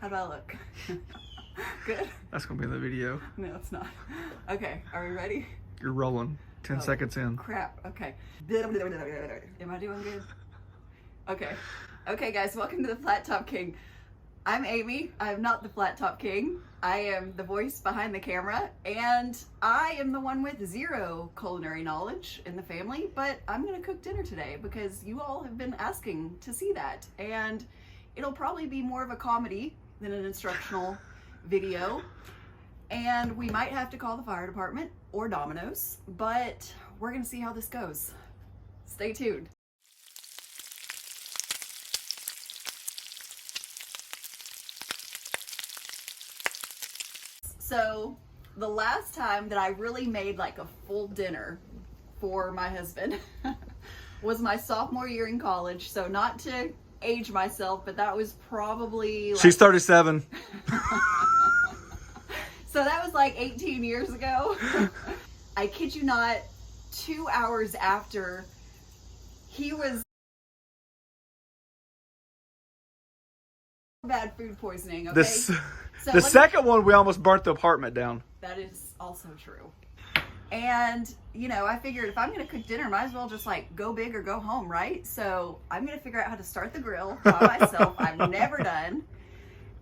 How do I look? Good? That's going to be in the video. No, it's not. Okay, are we ready? You're rolling. 10 seconds in. Crap, okay. Am I doing good? Okay. Okay, guys, welcome to the Flat Top King. I'm Amy. I'm not the Flat Top King. I am the voice behind the camera, and I am the one with zero culinary knowledge in the family, but I'm gonna cook dinner today because you all have been asking to see that, and it'll probably be more of a comedy than an instructional video, and we might have to call the fire department or Domino's, but we're gonna see how this goes. Stay tuned. So the last time that I really made like a full dinner for my husband was my sophomore year in college. So not to age myself, but that was probably like, she's 37. so that was like 18 years ago. I kid you not, 2 hours after he was bad food poisoning. Okay. The second one, we almost burnt the apartment down. That is also true. And, you know, I figured if I'm going to cook dinner, might as well just like go big or go home, right? So I'm going to figure out how to start the grill by myself. I've never done.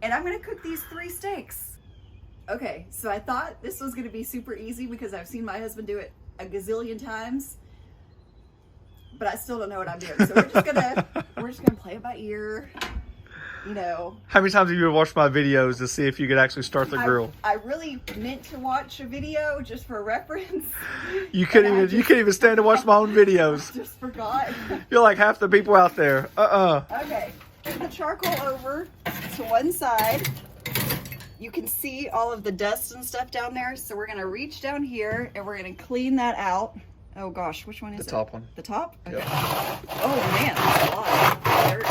And I'm going to cook these 3 steaks. Okay, so I thought this was going to be super easy because I've seen my husband do it a gazillion times. But I still don't know what I'm doing. So we're just gonna play it by ear. You know, how many times have you watched my videos to see if you could actually start the grill? I really meant to watch a video just for reference. You couldn't even stand to watch my own videos. I just forgot. You're like half the people out there. Okay, put the charcoal over to one side. You can see all of the dust and stuff down there. So we're gonna reach down here and we're gonna clean that out. Oh gosh, which one is it? The top one. The top? Okay. Yep. Oh man, that's a lot of dirt.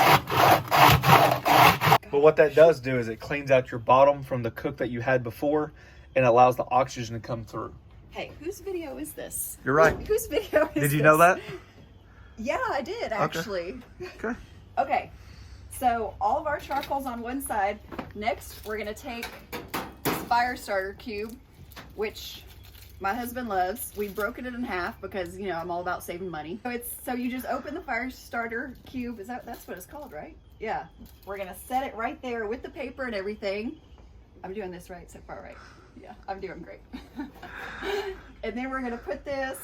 But what that does do is it cleans out your bottom from the cook that you had before and allows the oxygen to come through. Hey, whose video is this? You're right. Whose video is this? Did you know that? Yeah, I did actually. Okay. Okay, so all of our charcoal's on one side. Next, we're gonna take this fire starter cube, which my husband loves. We've broken it in half because, you know, I'm all about saving money. So you just open the fire starter cube. That's what it's called, right? Yeah. We're gonna set it right there with the paper and everything. I'm doing this right so far, right? Yeah, I'm doing great. And then we're gonna put this.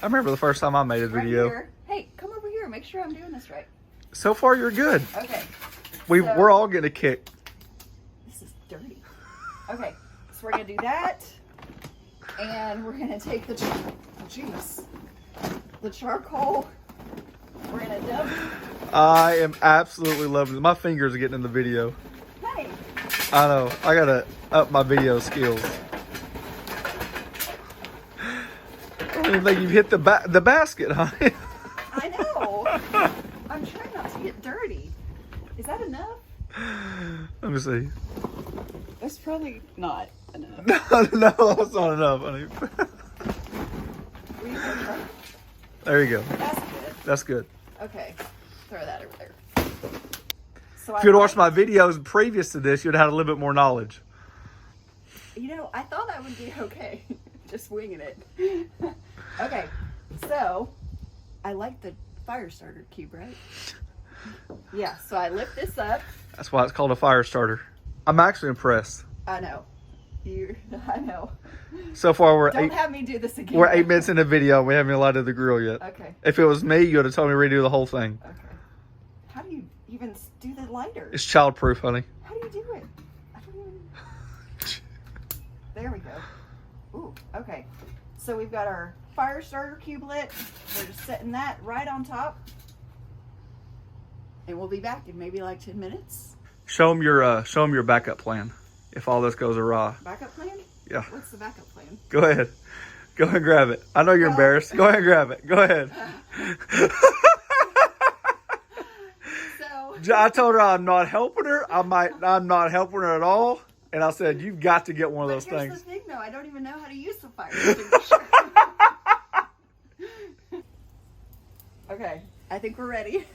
I remember the first time I made a video. Here. Hey, come over here. Make sure I'm doing this right. So far, you're good. Okay. We're all getting a kick. This is dirty. Okay, so we're gonna do that. And we're gonna take the charcoal. We're gonna dump. I am absolutely loving it. My fingers are getting in the video. Hey. I know. I gotta up my video skills. I don't even think you've hit the basket, honey. I know. I'm trying not to get dirty. Is that enough? Let me see. That's probably not enough. No, that's not enough, honey. There you go. That's good. That's good. Okay, throw that over there. So if you'd watched my videos previous to this, you'd have had a little bit more knowledge. You know, I thought I would be okay. Just winging it. Okay, so I like the fire starter cube, right? Yeah, so I lift this up. That's why it's called a fire starter. I'm actually impressed. I know. I know. So far, Don't have me do this again. We're 8 minutes in the video. We haven't even lighted the grill yet. Okay. If it was me, you would have told me to redo the whole thing. Okay. How do you even do the lighter? It's childproof, honey. How do you do it? I don't even... There we go. Ooh, okay. So we've got our fire starter cube lit. We're just setting that right on top. And we'll be back in maybe like 10 minutes. Show them your backup plan if all this goes awry. Backup plan? Yeah. What's the backup plan? Go ahead. Go ahead and grab it. I know you're embarrassed. Go ahead and grab it. Go ahead. So I told her I'm not helping her. I'm not helping her at all. And I said, you've got to get one of those things. Here's the thing, though. I don't even know how to use the fire extinguisher. Okay. I think we're ready.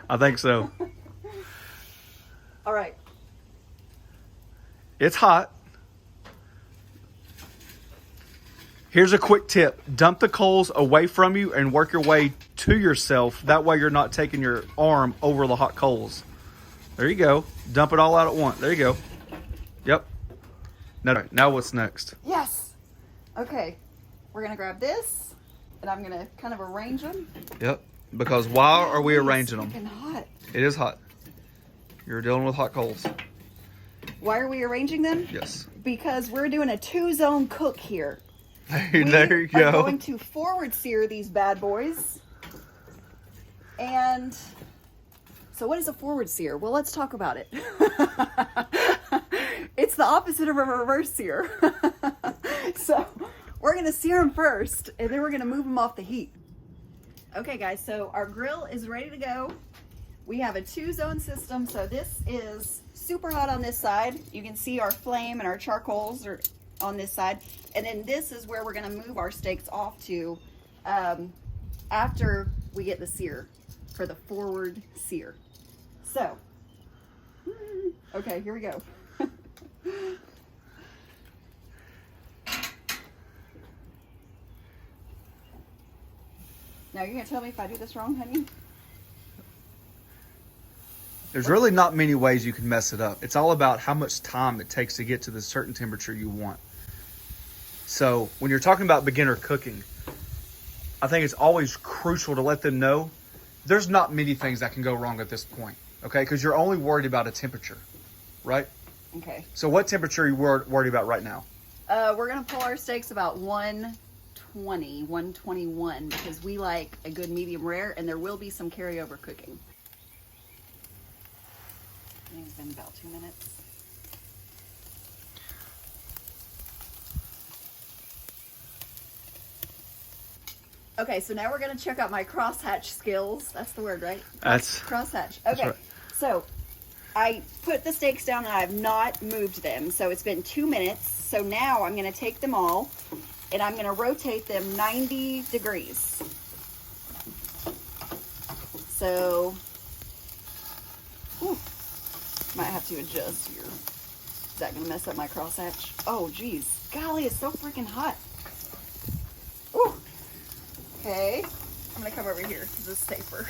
I think so. All right. It's hot. Here's a quick tip. Dump the coals away from you and work your way to yourself. That way you're not taking your arm over the hot coals. There you go. Dump it all out at once. There you go. Yep. Now what's next? Yes. Okay. We're going to grab this, and I'm going to kind of arrange them. Yep. Because why are we arranging them? It's hot. It is hot. You're dealing with hot coals. Why are we arranging them? Yes. Because we're doing a 2-zone cook here. There you go. We're going to forward sear these bad boys. And so what is a forward sear? Well, let's talk about it. It's the opposite of a reverse sear. So we're going to sear them first, and then we're going to move them off the heat. Okay, guys, so our grill is ready to go. We have a 2-zone system, so this is super hot on this side. You can see our flame and our charcoals are on this side. And then this is where we're going to move our steaks off to after we get the sear for the forward sear. So, okay, here we go. Now you're going to tell me if I do this wrong, honey? There's really not many ways you can mess it up. It's all about how much time it takes to get to the certain temperature you want. So when you're talking about beginner cooking, I think it's always crucial to let them know there's not many things that can go wrong at this point, okay? Because you're only worried about a temperature, right? Okay. So what temperature are you worried about right now? We're going to pull our steaks about 120, 121, because we like a good medium rare, and there will be some carryover cooking. I think it's been about 2 minutes. Okay, so now we're going to check out my crosshatch skills. That's the word, right? That's crosshatch. Okay, right. So I put the steaks down and I have not moved them. So it's been 2 minutes. So now I'm going to take them all and I'm going to rotate them 90 degrees. So, whew, might have to adjust here. Is that going to mess up my crosshatch? Oh, geez. Golly, it's so freaking hot. Ooh. Okay, I'm gonna come over here because it's safer.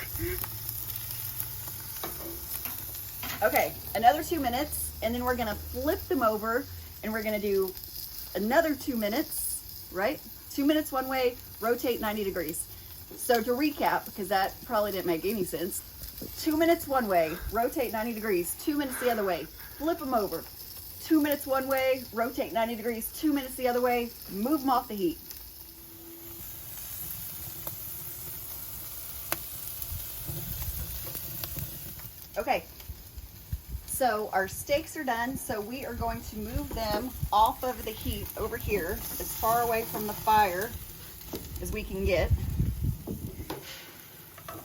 Okay, another 2 minutes, and then we're gonna flip them over, and we're gonna do another 2 minutes, right? 2 minutes one way, rotate 90 degrees. So to recap, because that probably didn't make any sense, 2 minutes one way, rotate 90 degrees, 2 minutes the other way, flip them over. 2 minutes one way, rotate 90 degrees, 2 minutes the other way, move them off the heat. Okay, so our steaks are done, so we are going to move them off of the heat over here, as far away from the fire as we can get.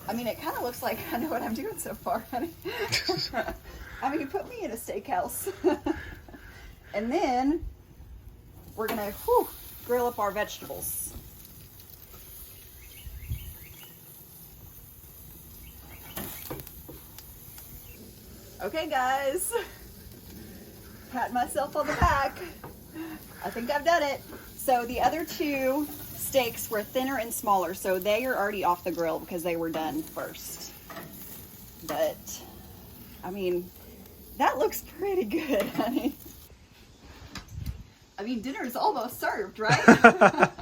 I mean, it kind of looks like I know what I'm doing so far, honey. I mean, you put me in a steakhouse. And then we're gonna grill up our vegetables. Okay, guys, pat myself on the back. I think I've done it. So the other two steaks were thinner and smaller, so they are already off the grill because they were done first. But, I mean, that looks pretty good, honey. I mean, dinner is almost served, right?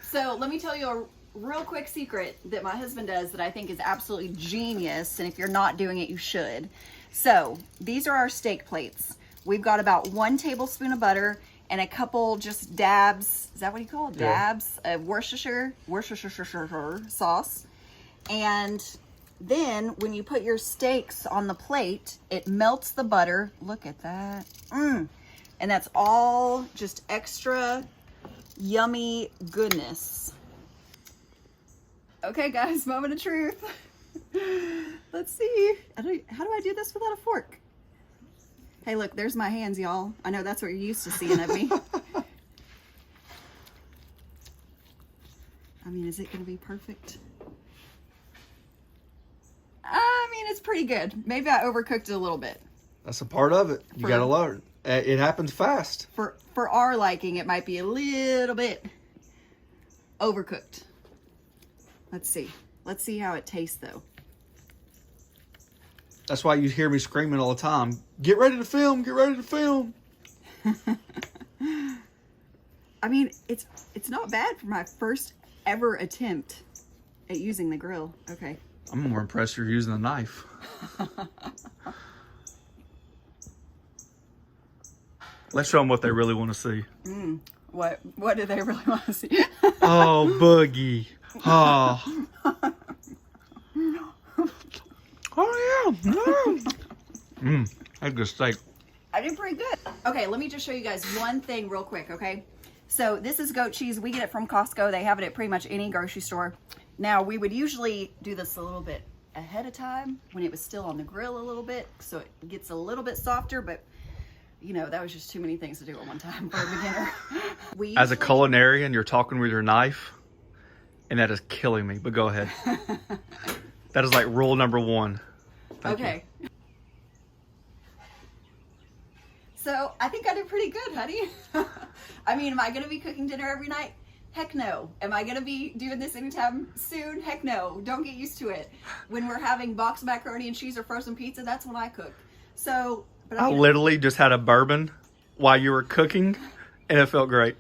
So let me tell you a real quick secret that my husband does that I think is absolutely genius, and if you're not doing it, you should. So these are our steak plates. We've got about 1 tablespoon of butter and a couple just dabs. Is that what you call it? Dabs of Worcestershire sauce. And then when you put your steaks on the plate, it melts the butter. Look at that. And that's all just extra yummy goodness. Okay, guys, moment of truth. Let's see. How do I do this without a fork? Hey, look, there's my hands, y'all. I know that's what you're used to seeing of me. I mean, is it going to be perfect? I mean, it's pretty good. Maybe I overcooked it a little bit. That's a part of it. You gotta learn. It happens fast. For our liking, it might be a little bit overcooked. Let's see. Let's see how it tastes, though. That's why you hear me screaming all the time. Get ready to film. Get ready to film. I mean, it's not bad for my first ever attempt at using the grill. Okay. I'm more impressed you're using a knife. Let's show them what they really want to see. What do they really want to see? Oh, Boogie. Oh. Oh, yeah. That's good steak. I did pretty good. Okay, let me just show you guys one thing real quick, okay? So this is goat cheese. We get it from Costco. They have it at pretty much any grocery store. Now, we would usually do this a little bit ahead of time when it was still on the grill a little bit, so it gets a little bit softer, but you know, that was just too many things to do at one time for a beginner. As a culinarian, you're talking with your knife, and that is killing me, but go ahead. That is like rule number 1. Thank okay. You. So I think I did pretty good, honey. I mean, am I going to be cooking dinner every night? Heck no. Am I going to be doing this anytime soon? Heck no. Don't get used to it. When we're having boxed macaroni and cheese or frozen pizza, that's when I cook. So, but I literally just had a bourbon while you were cooking, and it felt great.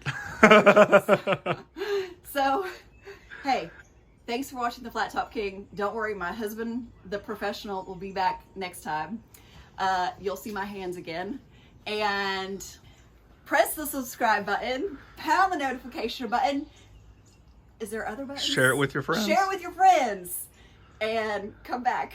So, hey, thanks for watching The Flat Top King. Don't worry, my husband, the professional, will be back next time. You'll see my hands again. And press the subscribe button, pound the notification button. Is there other buttons? Share it with your friends. Share it with your friends. And come back.